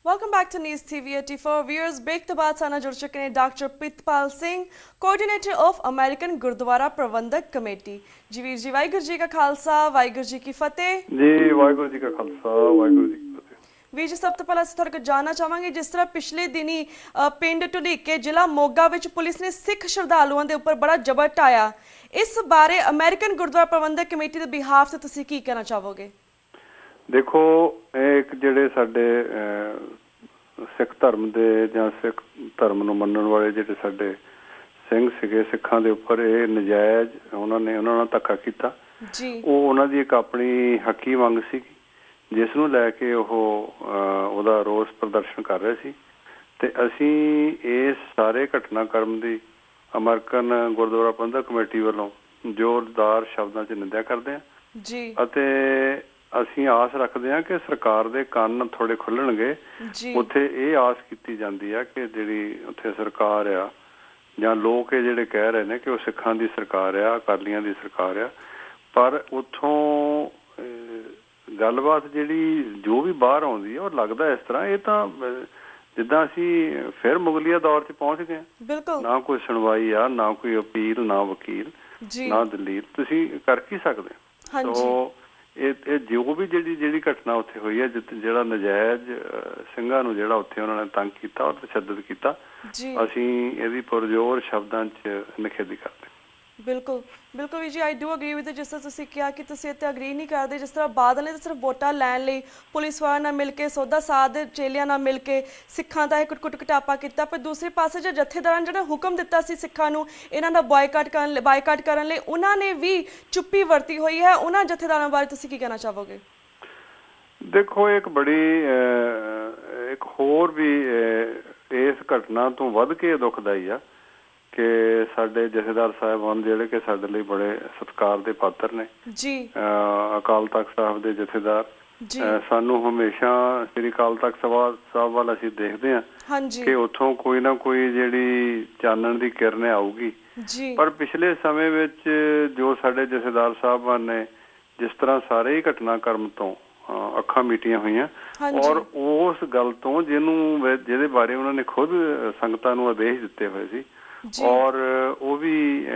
Welcome back to news TV 84 viewers. Break तो बाद साना जुड़ चुके हैं doctor Pritpal Singh, coordinator of American Gurdwara Prabandhak committee. जी वीर जी, वाहिगुरू जी का खालसा, वाहिगुरू जी की फतेह। जी वाहिगुरू जी का खालसा, वाहिगुरू जी की फतेह। ਵੀਰ ਜੀ, ਸਭ ਤੋਂ ਪਹਿਲਾਂ ਅਸੀਂ ਤੁਹਾਡੇ ਕੋਲ ਜਾਣਨਾ ਚਾਹਾਂਗੇ, ਜਿਸ ਤਰ੍ਹਾਂ ਪਿਛਲੇ ਦਿਨੀ ਪਿੰਡ ਢੁਲੀਕੇ ਜ਼ਿਲ੍ਹਾ ਮੋਗਾ ਵਿੱਚ ਪੁਲਿਸ ਨੇ ਸਿੱਖ ਸ਼ਰਧਾਲੂਆਂ ਦੇ ਉੱਪਰ ਬੜਾ ਜਬਰ ਢਾਇਆ, ਇਸ ਬਾਰੇ ਅਮਰੀਕਨ ਗੁਰਦੁਆਰਾ ਪ੍ਰਬੰਧਕ ਕਮੇਟੀ ਦੇ ਬਿਹਾਫ ਤੇ ਤੁਸੀਂ ਕੀ ਕਹਿਣਾ ਚਾਹੋਗੇ? ਦੇਖੋ, ਇੱਕ ਜਿਹੜੇ ਸਾਡੇ ਸਿੱਖ ਧਰਮ ਦੇ ਜਾਂ ਸਿੱਖ ਧਰਮ ਨੂੰ ਮੰਨਣ ਵਾਲੇ ਜਿਹੜੇ ਸਾਡੇ ਸਿੰਘ ਸੀਗੇ, ਸਿੱਖਾਂ ਦੇ ਉੱਪਰ ਇਹ ਨਜਾਇਜ਼ ਉਹਨਾਂ ਨਾਲ ਧੱਕਾ ਕੀਤਾ ਜੀ। ਉਹ ਉਹਨਾਂ ਦੀ ਇੱਕ ਆਪਣੀ ਹੱਕੀ ਮੰਗ ਸੀ, ਜਿਸ ਨੂੰ ਲੈ ਕੇ ਉਹ ਉਹਦਾ ਰੋਸ ਪ੍ਰਦਰਸ਼ਨ ਕਰ ਰਹੇ ਸੀ। ਤੇ ਅਸੀਂ ਇਸ ਸਾਰੇ ਘਟਨਾਕ੍ਰਮ ਦੀ ਅਮਰੀਕਨ ਗੁਰਦੁਆਰਾ ਪ੍ਰਬੰਧਕ ਕਮੇਟੀ ਵੱਲੋਂ ਜ਼ੋਰਦਾਰ ਸ਼ਬਦਾਂ 'ਚ ਨਿੰਦਿਆ ਕਰਦੇ ਹਾਂ ਜੀ। ਅਤੇ ਅਸੀਂ ਆਸ ਰੱਖਦੇ ਹਾਂ ਕਿ ਸਰਕਾਰ ਦੇ ਕੰਨ ਥੋੜੇ ਖੁੱਲਣਗੇ। ਉੱਥੇ ਇਹ ਆਸ ਕੀਤੀ ਜਾਂਦੀ ਆ ਕਿ ਜਿਹੜੀ ਉੱਥੇ ਸਰਕਾਰ ਆ ਜਾਂ ਲੋਕ ਇਹ ਜਿਹੜੇ ਕਹਿ ਰਹੇ ਨੇ ਕਿ ਉਹ ਸਿੱਖਾਂ ਦੀ ਸਰਕਾਰ ਆ, ਅਕਾਲੀਆਂ ਦੀ ਸਰਕਾਰ ਆ, ਪਰ ਉੱਥੋਂ ਗੱਲਬਾਤ ਜਿਹੜੀ ਜੋ ਵੀ ਬਾਹਰ ਆਉਂਦੀ ਆ ਉਹ ਲੱਗਦਾ ਇਸ ਤਰ੍ਹਾਂ ਇਹ ਤਾਂ ਜਿੱਦਾਂ ਅਸੀਂ ਫਿਰ ਮੁਗਲੀਆ ਦੌਰ 'ਚ ਪਹੁੰਚ ਗਏ। ਨਾ ਕੋਈ ਸੁਣਵਾਈ ਆ, ਨਾ ਕੋਈ ਅਪੀਲ, ਨਾ ਵਕੀਲ, ਨਾ ਦਲੀਲ, ਤੁਸੀਂ ਕਰ ਕੀ ਸਕਦੇ ਹੋ? ਇਹ ਜੋ ਵੀ ਜਿਹੜੀ ਘਟਨਾ ਉੱਥੇ ਹੋਈ ਹੈ, ਜਿਹੜਾ ਨਜਾਇਜ਼ ਸਿੰਘਾਂ ਨੂੰ ਜਿਹੜਾ ਉੱਥੇ ਉਹਨਾਂ ਨੇ ਤੰਗ ਕੀਤਾ ਔਰ ਤਸ਼ੱਦਦ ਕੀਤਾ, ਅਸੀਂ ਇਹਦੀ ਪੁਰਜ਼ੋਰ ਸ਼ਬਦਾਂ 'ਚ ਨਿਖੇਧੀ ਕਰਦੇ। ਬਿਲਕੁਲ ਬਿਲਕੁਲ ਵੀਰ ਜੀ, ਆਈ ਡੂ ਅਗਰੀ ਵਿਦ। ਜਿਸ ਤਰ੍ਹਾਂ ਤੁਸੀਂ ਕਿਹਾ ਕਿ ਤੁਸੀਂ ਇੱਥੇ ਅਗਰੀ ਨਹੀਂ ਕਰਦੇ, ਜਿਸ ਤਰ੍ਹਾਂ ਬਾਦਲ ਨੇ ਤਾਂ ਸਿਰਫ ਵੋਟਾਂ ਲੈਣ ਲਈ ਪੁਲਿਸ ਵਾਲਿਆਂ ਨਾਲ ਮਿਲ ਕੇ, ਸੌਦਾ ਸਾਧ ਦੇ ਚੇਲਿਆਂ ਨਾਲ ਮਿਲ ਕੇ ਸਿੱਖਾਂ ਦਾ ਇਹ ਕੁੱਟ ਘਟਾਪਾ ਕੀਤਾ, ਪਰ ਦੂਸਰੇ ਪਾਸੇ ਜੋ ਜਥੇਦਾਰਾਂ ਨੇ ਜਿਹੜਾ ਹੁਕਮ ਦਿੱਤਾ ਸੀ ਸਿੱਖਾਂ ਨੂੰ ਇਹਨਾਂ ਦਾ ਬਾਈਕਾਟ ਕਰਨ ਲਈ, ਉਹਨਾਂ ਨੇ ਵੀ ਚੁੱਪੀ ਵਰਤੀ ਹੋਈ ਹੈ। ਉਹਨਾਂ ਜਥੇਦਾਰਾਂ ਬਾਰੇ ਤੁਸੀਂ ਕੀ ਕਹਿਣਾ ਚਾਹੋਗੇ? ਦੇਖੋ, ਇੱਕ ਹੋਰ ਵੀ ਇਸ ਘਟਨਾ ਤੋਂ ਵੱਧ ਕੇ ਦੁਖਦਾਈ ਆ ਕਿ ਸਾਡੇ ਜਥੇਦਾਰ ਸਾਹਿਬਾਨ ਜਿਹੜੇ ਕਿ ਸਾਡੇ ਲਈ ਬੜੇ ਸਤਿਕਾਰ ਦੇ ਪਾਤਰ ਨੇ, ਅਕਾਲ ਤਖਤ ਸਾਹਿਬ ਦੇ ਜਥੇਦਾਰ, ਸਾਨੂੰ ਹਮੇਸ਼ਾ ਸ੍ਰੀ ਅਕਾਲ ਤਖਤ ਸਾਹਿਬ ਵੱਲ ਅਸੀਂ ਦੇਖਦੇ ਹਾਂ ਕਿ ਉੱਥੋਂ ਕੋਈ ਨਾ ਕੋਈ ਜਿਹੜੀ ਚਾਨਣ ਦੀ ਕਿਰਨ ਆਊਗੀ। ਪਰ ਪਿਛਲੇ ਸਮੇਂ ਵਿੱਚ ਜੋ ਸਾਡੇ ਜਥੇਦਾਰ ਸਾਹਿਬਾਨ ਨੇ ਜਿਸ ਤਰ੍ਹਾਂ ਸਾਰੇ ਹੀ ਘਟਨਾਕ੍ਰਮ ਤੋਂ ਅੱਖਾਂ ਮੀਟੀਆਂ ਹੋਈਆਂ, ਔਰ ਉਸ ਗੱਲ ਤੋਂ ਜਿਹਦੇ ਬਾਰੇ ਉਹਨਾਂ ਨੇ ਖੁਦ ਸੰਗਤਾਂ ਨੂੰ ਆਦੇਸ਼ ਦਿੱਤੇ ਹੋਏ ਸੀ, ਔਰ ਉਹ ਵੀ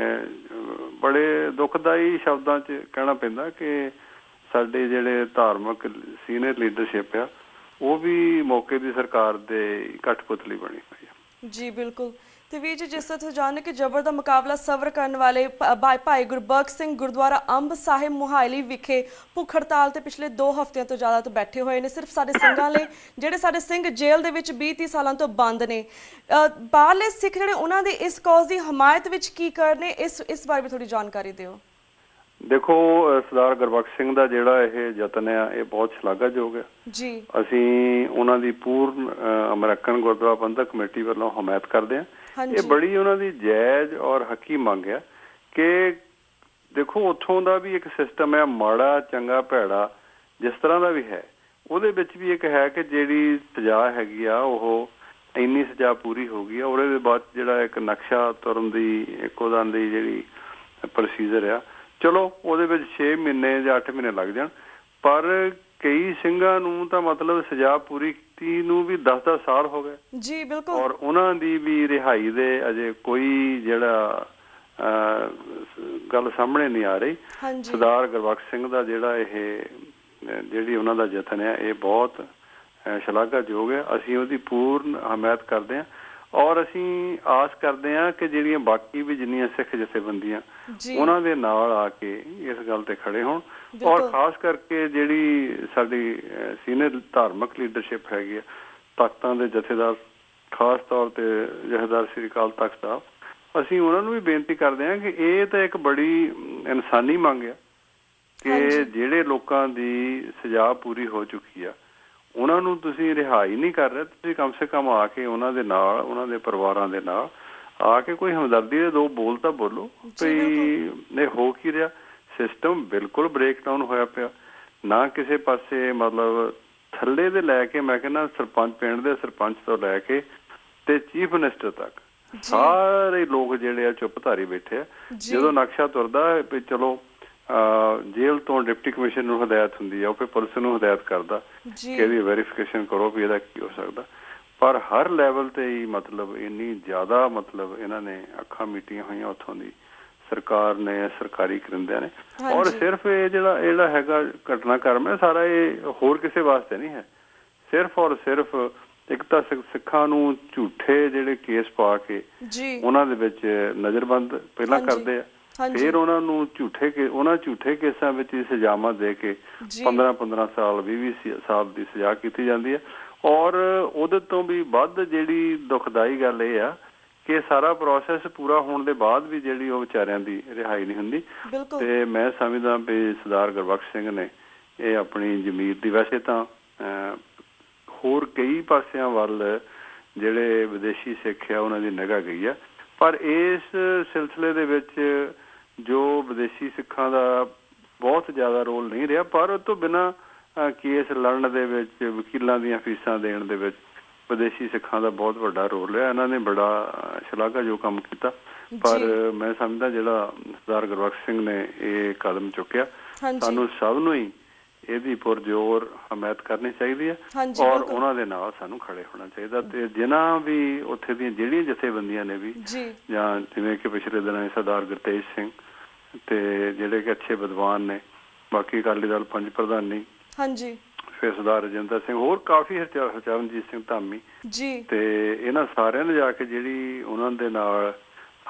ਬੜੇ ਦੁਖਦਾਈ ਸ਼ਬਦਾਂ 'ਚ ਕਹਿਣਾ ਪੈਂਦਾ ਕਿ ਸਾਡੇ ਜਿਹੜੇ ਧਾਰਮਿਕ ਸੀਨੀਅਰ ਲੀਡਰਸ਼ਿਪ ਆ ਉਹ ਵੀ ਮੌਕੇ ਦੀ ਸਰਕਾਰ ਦੇ ਕਠਪੁਤਲੀ ਬਣੀ ਹੋਈ ਆ। ਜੀ ਬਿਲਕੁਲ। ਤੇ ਵੀਰ ਜੀ, ਜਿਸ ਤਰ੍ਹਾਂ ਤੁਸੀਂ ਜਾਣਦੇ ਕਿ ਜਬਰ ਦਾ ਮੁਕਾਬਲਾ ਸਬਰ ਕਰਨ ਵਾਲੇ ਭਾਈ ਗੁਰਬਖਸ਼ ਸਿੰਘ ਗੁਰਦੁਆਰਾ ਅੰਬ ਸਾਹਿਬ ਮੁਹਾਲੀ ਵਿਖੇ ਭੁੱਖ ਹੜਤਾਲ ਤੇ ਪਿਛਲੇ 2 ਹਫ਼ਤਿਆਂ ਤੋਂ ਜ਼ਿਆਦਾ ਤੋਂ ਬੈਠੇ ਹੋਏ ਨੇ, ਸਿਰਫ ਸਾਡੇ ਸਿੰਘਾਂ ਲਈ, ਜਿਹੜੇ ਸਾਡੇ ਸਿੰਘ ਜੇਲ੍ਹ ਦੇ ਵਿੱਚ 20-30 ਸਾਲਾਂ ਤੋਂ ਬੰਦ ਨੇ। ਬਾਹਰਲੇ ਸਿੱਖ ਜਿਹੜੇ ਉਹਨਾਂ ਦੀ ਇਸ ਕੌਜ਼ ਦੀ ਹਮਾਇਤ ਵਿੱਚ ਕੀ ਕਰਨੇ, ਇਸ ਬਾਰੇ ਵੀ ਥੋੜੀ ਜਾਣਕਾਰੀ ਦਿਓ। ਦੇਖੋ, ਸਰਦਾਰ ਗੁਰਬਖਸ਼ ਸਿੰਘ ਦਾ ਜਿਹੜਾ ਇਹ ਯਤਨ ਆ ਇਹ ਬਹੁਤ ਸ਼ਲਾਘਾਯੋਗ ਹੈ ਜੀ। ਅਸੀਂ ਉਹਨਾਂ ਦੀ ਪੂਰਨ ਅਮਰੀਕਨ ਗੁਰਦੁਆਰਾ ਪ੍ਰਬੰਧਕ ਕਮੇਟੀ ਵੱਲੋਂ ਹਮਾਇਤ ਕਰਦੇ ਹਾਂ। ਇਹ ਬੜੀ ਉਹਨਾਂ ਦੀ ਜਾਇਜ਼ ਔਰ ਹੱਕੀ ਮੰਗ ਆ ਕਿ ਦੇਖੋ, ਉੱਥੋਂ ਦਾ ਵੀ ਇੱਕ ਸਿਸਟਮ ਹੈ, ਮਾੜਾ ਚੰਗਾ ਭੈੜਾ ਜਿਸ ਤਰ੍ਹਾਂ ਦਾ ਵੀ ਹੈ, ਉਹਦੇ ਵਿੱਚ ਵੀ ਇੱਕ ਹੈ ਕਿ ਜਿਹੜੀ ਸਜ਼ਾ ਹੈਗੀ ਆ ਉਹ ਇੰਨੀ ਸਜ਼ਾ ਪੂਰੀ ਹੋ ਗਈ ਆ, ਉਹਦੇ ਬਾਅਦ ਜਿਹੜਾ ਇੱਕ ਨਕਸ਼ਾ ਤੁਰਨ ਦੀ ਇੱਕ ਉਹਦਾਂ ਦੀ ਜਿਹੜੀ ਪ੍ਰੋਸੀਜਰ ਆ, ਚਲੋ ਉਹਦੇ ਵਿੱਚ 6 ਮਹੀਨੇ ਜਾਂ 8 ਮਹੀਨੇ ਲੱਗ ਜਾਣ, ਪਰ ਕਈ ਸਿੰਘਾਂ ਨੂੰ ਤਾਂ ਮਤਲਬ ਸਜ਼ਾ ਪੂਰੀ ਕੀਤੀ ਨੂੰ ਵੀ 10-10 ਸਾਲ ਹੋ ਗਏ ਜੀ। ਬਿਲਕੁਲ। ਔਰ ਉਹਨਾਂ ਦੀ ਵੀ ਰਿਹਾਈ ਦੇ ਅਜੇ ਕੋਈ ਜਿਹੜਾ ਗੱਲ ਸਾਹਮਣੇ ਨਹੀਂ ਆ ਰਹੀ। ਸਰਦਾਰ ਗੁਰਬਖਸ਼ ਸਿੰਘ ਦਾ ਜਿਹੜੀ ਉਹਨਾਂ ਦਾ ਯਤਨ ਹੈ ਇਹ ਬਹੁਤ ਸ਼ਲਾਘਾਯੋਗ ਹੈ। ਅਸੀਂ ਉਹਦੀ ਪੂਰਨ ਹਮਾਇਤ ਕਰਦੇ ਹਾਂ ਔਰ ਅਸੀਂ ਆਸ ਕਰਦੇ ਹਾਂ ਕਿ ਜਿਹੜੀਆਂ ਬਾਕੀ ਵੀ ਜਿੰਨੀਆਂ ਸਿੱਖ ਜਥੇਬੰਦੀਆਂ ਉਹਨਾਂ ਦੇ ਨਾਲ ਆ ਕੇ ਇਸ ਗੱਲ ਤੇ ਖੜੇ ਹੋਣ, ਔਰ ਖਾਸ ਕਰਕੇ ਜਿਹੜੀ ਸਾਡੀ ਸੀਨੀਅਰ ਧਾਰਮਿਕ ਲੀਡਰਸ਼ਿਪ ਹੈਗੀ ਆ, ਤਖਤਾਂ ਦੇ ਜਥੇਦਾਰ, ਖਾਸ ਤੌਰ ਤੇ ਜਥੇਦਾਰ ਸ੍ਰੀ ਅਕਾਲ ਤਖਤ ਸਾਹਿਬ, ਅਸੀਂ ਉਹਨਾਂ ਨੂੰ ਵੀ ਬੇਨਤੀ ਕਰਦੇ ਹਾਂ ਕਿ ਇਹ ਤਾਂ ਇੱਕ ਬੜੀ ਇਨਸਾਨੀ ਮੰਗ ਆ ਕਿ ਜਿਹੜੇ ਲੋਕਾਂ ਦੀ ਸਜ਼ਾ ਪੂਰੀ ਹੋ ਚੁੱਕੀ ਆ ਉਹਨਾਂ ਨੂੰ ਤੁਸੀਂ ਰਿਹਾਈ ਨਹੀਂ ਕਰ ਰਹੇ, ਤੁਸੀਂ ਕਮ ਸੇ ਕਮ ਆ ਕੇ ਉਹਨਾਂ ਦੇ ਨਾਲ, ਉਹਨਾਂ ਦੇ ਪਰਿਵਾਰਾਂ ਦੇ ਨਾਲ ਆ ਕੇ ਕੋਈ ਹਮਦਰਦੀ ਦੇ 2 ਬੋਲ ਤਾਂ ਬੋਲੋ ਵੀ ਇਹ ਹੋ ਕੀ ਰਿਹਾ। ਸਿਸਟਮ ਬਿਲਕੁਲ ਬ੍ਰੇਕਡਾਊਨ ਹੋਇਆ ਪਿਆ, ਨਾ ਕਿਸੇ ਪਾਸੇ ਮਤਲਬ ਥੱਲੇ ਦੇ ਲੈ ਕੇ ਮੈਂ ਕਹਿੰਦਾ ਸਰਪੰਚ, ਪਿੰਡ ਦੇ ਸਰਪੰਚ ਤੋਂ ਲੈ ਕੇ ਤੇ ਚੀਫ ਮਿਨਿਸਟਰ ਤੱਕ ਸਾਰੇ ਲੋਕ ਜਿਹੜੇ ਆ ਚੁੱਪ ਧਾਰੀ ਬੈਠੇ ਆ। ਜਦੋਂ ਨਕਸ਼ਾ ਤੁਰਦਾ ਵੀ ਚਲੋ ਜੇਲ੍ਹ ਤੋਂ ਡਿਪਟੀ ਕਮਿਸ਼ਨਰ ਨੂੰ ਹਦਾਇਤ ਹੁੰਦੀ ਹੈ, ਉਹ ਫਿਰ ਪੁਲਿਸ ਨੂੰ ਹਦਾਇਤ ਕਰਦਾ ਕਿ ਇਹਦੀ ਵੈਰੀਫਿਕੇਸ਼ਨ ਕਰੋ ਵੀ ਇਹਦਾ ਕੀ ਹੋ ਸਕਦਾ। ਪਰ ਹਰ ਲੈਵਲ ਤੇ ਹੀ ਮਤਲਬ ਇੰਨੀ ਜ਼ਿਆਦਾ ਮਤਲਬ ਇਹਨਾਂ ਨੇ ਅੱਖਾਂ ਮੀਟੀਆਂ ਹੋਈਆਂ ਉੱਥੋਂ ਦੀ ਸਰਕਾਰ ਨੇ, ਸਰਕਾਰੀ ਕਰਿੰਦਿਆਂ ਨੇ। ਔਰ ਸਿਰਫ ਇਹ ਜਿਹੜਾ ਹੈਗਾ ਘਟਨਾਕ੍ਰਮ ਹੈ ਸਾਰਾ, ਇਹ ਹੋਰ ਕਿਸੇ ਵਾਸਤੇ ਨਹੀਂ ਹੈ। ਸਿਰਫ ਔਰ ਸਿਰਫ ਇੱਕ ਤਾਂ ਸਿੱਖਾਂ ਨੂੰ ਝੂਠੇ ਜਿਹੜੇ ਕੇਸ ਪਾ ਕੇ ਉਹਨਾਂ ਦੇ ਵਿੱਚ ਨਜ਼ਰਬੰਦ ਪਹਿਲਾਂ ਕਰਦੇ ਆ, ਫਿਰ ਉਹਨਾਂ ਨੂੰ ਝੂਠੇ ਕੇਸਾਂ ਵਿੱਚ ਸਜ਼ਾਵਾਂ ਦੇ ਕੇ 15-15 ਸਾਲ 20-20 ਸਾਲ ਦੀ ਸਜ਼ਾ ਕੀਤੀ ਜਾਂਦੀ ਹੈ। ਔਰ ਉਹਦੇ ਤੋਂ ਵੀ ਵੱਧ ਜਿਹੜੀ ਦੁਖਦਾਈ ਗੱਲ ਇਹ ਆ ਕਿ ਸਾਰਾ ਪ੍ਰੋਸੈਸ ਪੂਰਾ ਹੋਣ ਦੇ ਬਾਅਦ ਵੀ ਜਿਹੜੀ ਉਹ ਵਿਚਾਰਿਆਂ ਦੀ ਰਿਹਾਈ ਨਹੀਂ ਹੁੰਦੀ। ਤੇ ਮੈਂ ਸਮਝਦਾ ਵੀ ਸਰਦਾਰ ਗੁਰਬਖਸ਼ ਸਿੰਘ ਨੇ ਇਹ ਆਪਣੀ ਜ਼ਮੀਰ ਦੀ, ਵੈਸੇ ਤਾਂ ਹੋਰ ਕਈ ਪਾਸਿਆਂ ਵੱਲ ਜਿਹੜੇ ਵਿਦੇਸ਼ੀ ਸਿੱਖ ਆ ਉਹਨਾਂ ਦੀ ਨਿਗਾਹ ਗਈ ਆ, ਪਰ ਇਸ ਸਿਲਸਿਲੇ ਦੇ ਵਿੱਚ ਜੋ ਵਿਦੇਸ਼ੀ ਸਿੱਖਾਂ ਦਾ ਬਹੁਤ ਜ਼ਿਆਦਾ ਰੋਲ ਨਹੀਂ ਰਿਹਾ। ਪਰ ਉਹ ਤੋਂ ਬਿਨਾਂ ਕੇਸ ਲੜਨ ਦੇ ਵਿੱਚ, ਵਕੀਲਾਂ ਦੀਆਂ ਫੀਸਾਂ ਦੇਣ ਦੇ ਵਿੱਚ ਵਿਦੇਸ਼ੀ ਸਿੱਖਾਂ ਦਾ ਬਹੁਤ ਵੱਡਾ ਰੋਲ ਰਿਹਾ। ਇਹਨਾਂ ਨੇ ਬੜਾ ਸ਼ਲਾਘਾਯੋਗ ਕੰਮ ਕੀਤਾ। ਪਰ ਮੈਂ ਸਮਝਦਾ ਜਿਹੜਾ ਸਰਦਾਰ ਗੁਰਬਖਸ਼ ਸਿੰਘ ਨੇ ਇਹ ਕਦਮ ਚੁੱਕਿਆ, ਸਾਨੂੰ ਸਭ ਨੂੰ ਹੀ ਇਹਦੀ ਪੁਰਜ਼ੋਰ ਹਮਾਇਤ ਕਰਨੀ ਚਾਹੀਦੀ ਹੈ ਔਰ ਉਹਨਾਂ ਦੇ ਨਾਲ ਸਾਨੂੰ ਖੜੇ ਹੋਣਾ ਚਾਹੀਦਾ। ਤੇ ਜਿਨ੍ਹਾਂ ਵੀ ਉੱਥੇ ਦੀਆਂ ਜਿਹੜੀਆਂ ਜਥੇਬੰਦੀਆਂ ਨੇ ਵੀ, ਜਾਂ ਜਿਵੇਂ ਕਿ ਪਿਛਲੇ ਦਿਨਾਂ ਸਰਦਾਰ ਗੁਰਤੇਜ ਸਿੰਘ ਤੇ ਜਿਹੜੇ ਕਿ ਅੱਛੇ ਵਿਦਵਾਨ ਨੇ, ਬਾਕੀ ਅਕਾਲੀ ਦਲ ਪੰਜ ਪ੍ਰਧਾਨੀ, ਫਿਰ ਸਰਦਾਰ ਰਜਿੰਦਰ ਸਿੰਘ, ਹੋਰ ਕਾਫੀ, ਹਰਚਰਨਜੀਤ ਸਿੰਘ ਧਾਮੀ, ਤੇ ਇਹਨਾਂ ਸਾਰਿਆਂ ਨੇ ਜਾ ਕੇ ਜਿਹੜੀ ਉਹਨਾਂ ਦੇ ਨਾਲ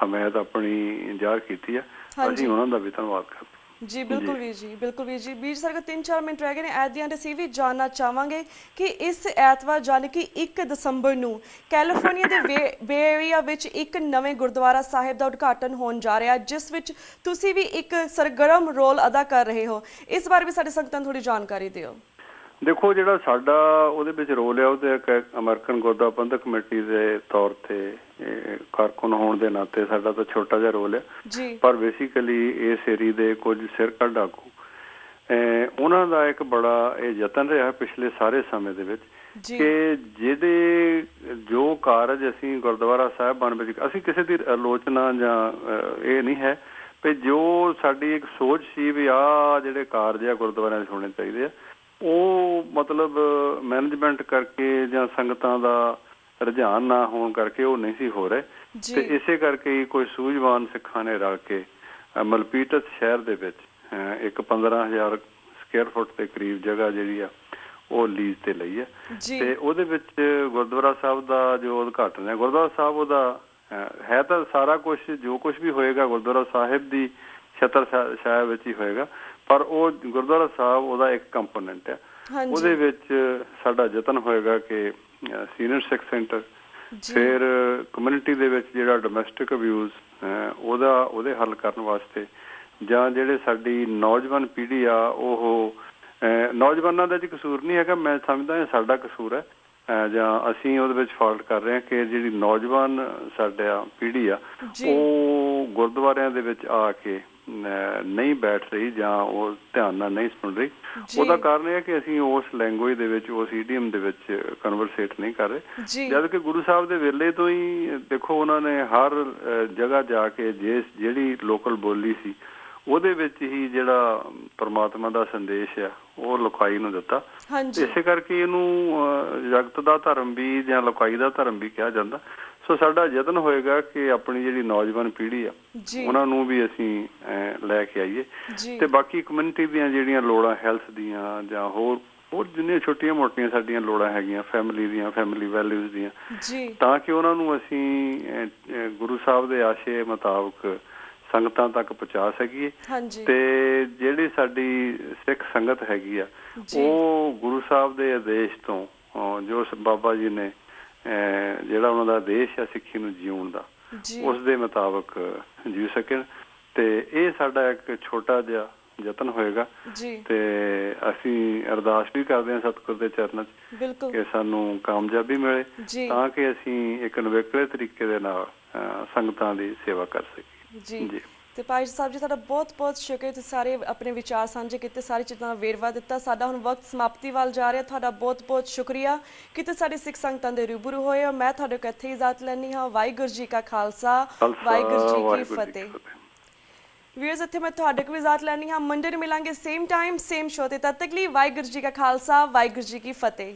ਹਮਾਇਤ ਆਪਣੀ ਜ਼ਾਹਰ ਕੀਤੀ ਹੈ, ਅਸੀਂ ਉਹਨਾਂ ਦਾ ਵੀ ਧੰਨਵਾਦ ਕਰਦੇ। ਜੀ ਬਿਲਕੁਲ ਵੀਰ ਜੀ, ਬਿਲਕੁਲ ਵੀਰ ਜੀ। ਵੀਰ ਸਰ 3-4 ਮਿੰਟ ਰਹਿ ਗਏ ਨੇ ਐਟ ਦੀ ਐਂਡ, ਅਸੀਂ ਵੀ ਜਾਣਨਾ ਚਾਹਾਂਗੇ ਕਿ ਇਸ ਐਤਵਾਰ ਯਾਨੀ ਕਿ 1 ਦਸੰਬਰ ਨੂੰ ਕੈਲੀਫੋਰਨੀਆ ਦੇ ਬੇ ਏਰੀਆ ਵਿੱਚ ਇੱਕ ਨਵੇਂ ਗੁਰਦੁਆਰਾ ਸਾਹਿਬ ਦਾ ਉਦਘਾਟਨ ਹੋਣ ਜਾ ਰਿਹਾ, ਜਿਸ ਵਿੱਚ ਤੁਸੀਂ ਵੀ ਇੱਕ ਸਰਗਰਮ ਰੋਲ ਅਦਾ ਕਰ ਰਹੇ ਹੋ। ਇਸ ਬਾਰੇ ਵੀ ਸਾਡੇ ਸੰਗਤਾਂ ਨੂੰ ਥੋੜੀ ਜਾਣਕਾਰੀ ਦਿਓ। ਦੇਖੋ, ਜਿਹੜਾ ਸਾਡਾ ਉਹਦੇ ਵਿੱਚ ਰੋਲ ਹੈ, ਉਹਦੇ ਇੱਕ ਅਮਰੀਕਨ ਗੁਰਦੁਆਰਾ ਪ੍ਰਬੰਧਕ ਕਮੇਟੀ ਦੇ ਤੌਰ ਤੇ ਕਾਰਕੁਨ ਹੋਣ ਦੇ ਨਾਤੇ ਸਾਡਾ ਤਾਂ ਛੋਟਾ ਜਿਹਾ ਰੋਲ ਹੈ, ਪਰ ਬੇਸਿਕਲੀ ਇਸ ਏਰੀਏ ਦੇ ਕੁਝ ਸਿਰ ਕੱਢ ਆਗੂ, ਉਹਨਾਂ ਦਾ ਇੱਕ ਬੜਾ ਇਹ ਯਤਨ ਰਿਹਾ ਪਿਛਲੇ ਸਾਰੇ ਸਮੇਂ ਦੇ ਵਿੱਚ ਕਿ ਜਿਹੜੇ ਜੋ ਕਾਰਜ ਅਸੀਂ ਗੁਰਦੁਆਰਾ ਸਾਹਿਬਾਨ ਵਿੱਚ, ਅਸੀਂ ਕਿਸੇ ਦੀ ਆਲੋਚਨਾ ਜਾਂ ਇਹ ਨਹੀਂ ਹੈ ਵੀ ਜੋ ਸਾਡੀ ਇੱਕ ਸੋਚ ਸੀ ਵੀ ਆਹ ਜਿਹੜੇ ਕਾਰਜ ਆ ਗੁਰਦੁਆਰਿਆਂ 'ਚ ਹੋਣੇ ਚਾਹੀਦੇ ਆ, ਉਹ ਮਤਲਬ ਮੈਨੇਜਮੈਂਟ ਕਰਕੇ ਜਾਂ ਸੰਗਤਾਂ ਦਾ ਰੁਝਾਨ ਨਾ ਹੋਣ ਕਰਕੇ ਉਹ ਨਹੀਂ ਸੀ ਹੋ ਰਹੇ। ਤੇ ਇਸੇ ਕਰਕੇ ਹੀ ਕੋਈ ਸੂਝਵਾਨ ਸਿੱਖਾਂ ਨੇ ਰਲ ਕੇ ਮਲਪੀਟਸ ਸ਼ਹਿਰ ਦੇ ਵਿੱਚ ਇੱਕ 15,000 ਸਕੁਅਰ ਫੁੱਟ ਦੇ ਕਰੀਬ ਜਗ੍ਹਾ ਜਿਹੜੀ ਆ ਉਹ ਲੀਜ਼ ਤੇ ਲਈ ਹੈ, ਤੇ ਉਹਦੇ ਵਿੱਚ ਗੁਰਦੁਆਰਾ ਸਾਹਿਬ ਦਾ ਜੋ ਉਦਘਾਟਨ ਹੈ, ਗੁਰਦੁਆਰਾ ਸਾਹਿਬ ਉਹਦਾ ਹੈ ਤਾਂ ਸਾਰਾ ਕੁਛ, ਜੋ ਕੁਛ ਵੀ ਹੋਏਗਾ ਗੁਰਦੁਆਰਾ ਸਾਹਿਬ ਦੀ ਛਤਰ ਛਾਇਆ ਵਿੱਚ ਹੀ ਹੋਏਗਾ, ਪਰ ਉਹ ਗੁਰਦੁਆਰਾ ਸਾਹਿਬ ਉਹਦਾ ਇੱਕ ਕੰਪੋਨੈਂਟ ਹੈ। ਉਹਦੇ ਵਿੱਚ ਸਾਡਾ ਯਤਨ ਹੋਏਗਾ ਕਿ ਸੀਨੀਅਰ ਸਿੱਖ ਸੈਂਟਰ, ਫਿਰ ਕਮਿਊਨਿਟੀ ਦੇ ਵਿੱਚ ਜਿਹੜਾ ਡੋਮੈਸਟਿਕ ਅਬਿਊਜ਼ ਉਹਦੇ ਹੱਲ ਕਰਨ ਵਾਸਤੇ, ਜਾਂ ਜਿਹੜੇ ਸਾਡੀ ਨੌਜਵਾਨ ਪੀੜ੍ਹੀ ਆ, ਉਹ ਨੌਜਵਾਨਾਂ ਦਾ ਕਸੂਰ ਨਹੀਂ ਹੈਗਾ, ਮੈਂ ਸਮਝਦਾ ਇਹ ਸਾਡਾ ਕਸੂਰ ਹੈ, ਜਾਂ ਅਸੀਂ ਉਹਦੇ ਵਿੱਚ ਫਾਲਟ ਕਰ ਰਹੇ ਹਾਂ ਕਿ ਜਿਹੜੀ ਨੌਜਵਾਨ ਸਾਡਾ ਪੀੜ੍ਹੀ ਆ ਉਹ ਗੁਰਦੁਆਰਿਆਂ ਦੇ ਵਿੱਚ ਆ ਕੇ ਨਹੀਂ ਬੈਠ ਰਹੀ ਜਾਂ ਉਹ ਧਿਆਨ ਨਾਲ ਨਹੀਂ ਸੁਣ ਰਹੀ। ਉਹਦਾ ਕਾਰਨ ਇਹ ਹੈ ਕਿ ਅਸੀਂ ਉਸ ਲੈਂਗੁਏਜ ਦੇ ਵਿੱਚ, ਉਸ ਈਡੀਅਮ ਦੇ ਵਿੱਚ ਕਨਵਰਸੇਟ ਨਹੀਂ ਕਰ ਰਹੇ, ਜਦ ਕਿ ਗੁਰੂ ਸਾਹਿਬ ਦੇ ਵੇਲੇ ਤੋਂ ਹੀ ਦੇਖੋ ਉਹਨਾਂ ਨੇ ਹਰ ਜਗ੍ਹਾ ਜਾ ਕੇ ਜਿਹੜੀ ਲੋਕਲ ਬੋਲੀ ਸੀ ਉਹਦੇ ਵਿੱਚ ਹੀ ਜਿਹੜਾ ਪਰਮਾਤਮਾ ਦਾ ਸੰਦੇਸ਼ ਆ ਉਹ ਲੁਕਾਈ ਨੂੰ ਦਿੱਤਾ। ਇਸੇ ਕਰਕੇ ਇਹਨੂੰ ਜਗਤ ਦਾ ਧਰਮ ਵੀ ਜਾਂ ਲੁਕਾਈ ਦਾ ਧਰਮ ਵੀ ਕਿਹਾ ਜਾਂਦਾ। ਸੋ ਸਾਡਾ ਯਤਨ ਹੋਏਗਾ ਕਿ ਆਪਣੀ ਜਿਹੜੀ ਨੌਜਵਾਨ ਪੀੜ੍ਹੀ ਆ ਉਹਨਾਂ ਨੂੰ ਵੀ ਅਸੀਂ ਲੈ ਕੇ ਆਈਏ, ਤੇ ਬਾਕੀ ਕਮਿਊਨਿਟੀ ਦੀਆਂ ਜਿਹੜੀਆਂ ਲੋੜਾਂ ਹੈਲਥ ਦੀਆਂ ਜਾਂ ਹੋਰ ਜਿੰਨੀਆਂ ਛੋਟੀਆਂ ਮੋਟੀਆਂ ਸਾਡੀਆਂ ਲੋੜਾਂ ਹੈਗੀਆਂ, ਫੈਮਿਲੀ ਦੀਆਂ, ਫੈਮਿਲੀ ਵੈਲਿਊਜ਼ ਦੀਆਂ, ਤਾਂ ਕਿ ਉਹਨਾਂ ਨੂੰ ਅਸੀਂ ਗੁਰੂ ਸਾਹਿਬ ਦੇ ਆਸ਼ੇ ਮੁਤਾਬਕ ਸੰਗਤਾਂ ਤੱਕ ਪਹੁੰਚਾ ਸਕੀਏ। ਤੇ ਜਿਹੜੀ ਸਾਡੀ ਸਿੱਖ ਸੰਗਤ ਹੈਗੀ ਆ ਉਹ ਗੁਰੂ ਸਾਹਿਬ ਦੇ ਆਦੇਸ਼ ਤੋਂ, ਜੋ ਬਾਬਾ ਜੀ ਨੇ ਜਿਹੜਾ ਉਹਨਾਂ ਦਾ ਆਦੇਸ਼ ਆ ਸਿੱਖੀ ਨੂੰ ਜਿਉਣ ਦਾ, ਉਸ ਦੇ ਮੁਤਾਬਕ ਜੀ ਸਕਣ। ਤੇ ਇਹ ਸਾਡਾ ਇੱਕ ਛੋਟਾ ਜਿਹਾ ਯਤਨ ਹੋਏਗਾ, ਤੇ ਅਸੀਂ ਅਰਦਾਸ ਵੀ ਕਰਦੇ ਹਾਂ ਸਤਿਗੁਰ ਦੇ ਚਰਨਾਂ 'ਚ ਕਿ ਸਾਨੂੰ ਕਾਮਯਾਬੀ ਮਿਲੇ, ਤਾਂ ਕਿ ਅਸੀਂ ਇੱਕ ਨਿਵੇਕਲੇ ਤਰੀਕੇ ਦੇ ਨਾਲ ਸੰਗਤਾਂ ਦੀ ਸੇਵਾ ਕਰ ਸਕੀਏ। ਜੀ ਤੇ ਭਾਈ ਸਾਹਿਬ ਜੀ, ਤੁਹਾਡਾ ਬਹੁਤ ਬਹੁਤ ਸ਼ੁਕਰੀਆ, ਤੁਸੀਂ ਸਾਰੇ ਆਪਣੇ ਵਿਚਾਰ ਸਾਂਝੇ ਕੀਤੇ, ਸਾਰੀ ਚੀਜ਼ਾਂ ਦਾ ਵੇਰਵਾ ਦਿੱਤਾ। ਸਾਡਾ ਹੁਣ ਵਕਤ ਸਮਾਪਤੀ ਵੱਲ ਜਾ ਰਿਹਾ, ਤੁਹਾਡਾ ਬਹੁਤ ਬਹੁਤ ਸ਼ੁਕਰੀਆ ਕਿ ਤੁਸੀਂ ਸਾਡੇ ਸਿੱਖ ਸੰਗਤਾਂ ਦੇ ਰੂਬਰੂ ਹੋਏ ਹੋ। ਮੈਂ ਤੁਹਾਡੇ ਕੋਲ ਇੱਥੇ ਇਜਾਜ਼ਤ ਲੈਂਦੀ ਹਾਂ। ਵਾਹਿਗੁਰੂ ਜੀ ਕਾ ਖਾਲਸਾ, ਵਾਹਿਗੁਰੂ ਜੀ ਕੀ ਫਤਿਹ। ਵੀਅਰਸ ਇੱਥੇ ਮੈਂ ਤੁਹਾਡੇ ਕੋਲ ਇਜਾਜ਼ਤ ਲੈਣੀ ਹਾਂ। ਮੰਡੇ ਨੂੰ ਮਿਲਾਂਗੇ ਸੇਮ ਟਾਈਮ ਸੇਮ ਸ਼ੋਅ ਤੇ। ਤਦ ਤੱਕ ਲਈ ਵਾਹਿਗੁਰੂ ਜੀ ਕਾ ਖਾਲਸਾ ਵਾਹਿਗੁਰੂ ਜੀ ਕੀ ਫਤਿਹ।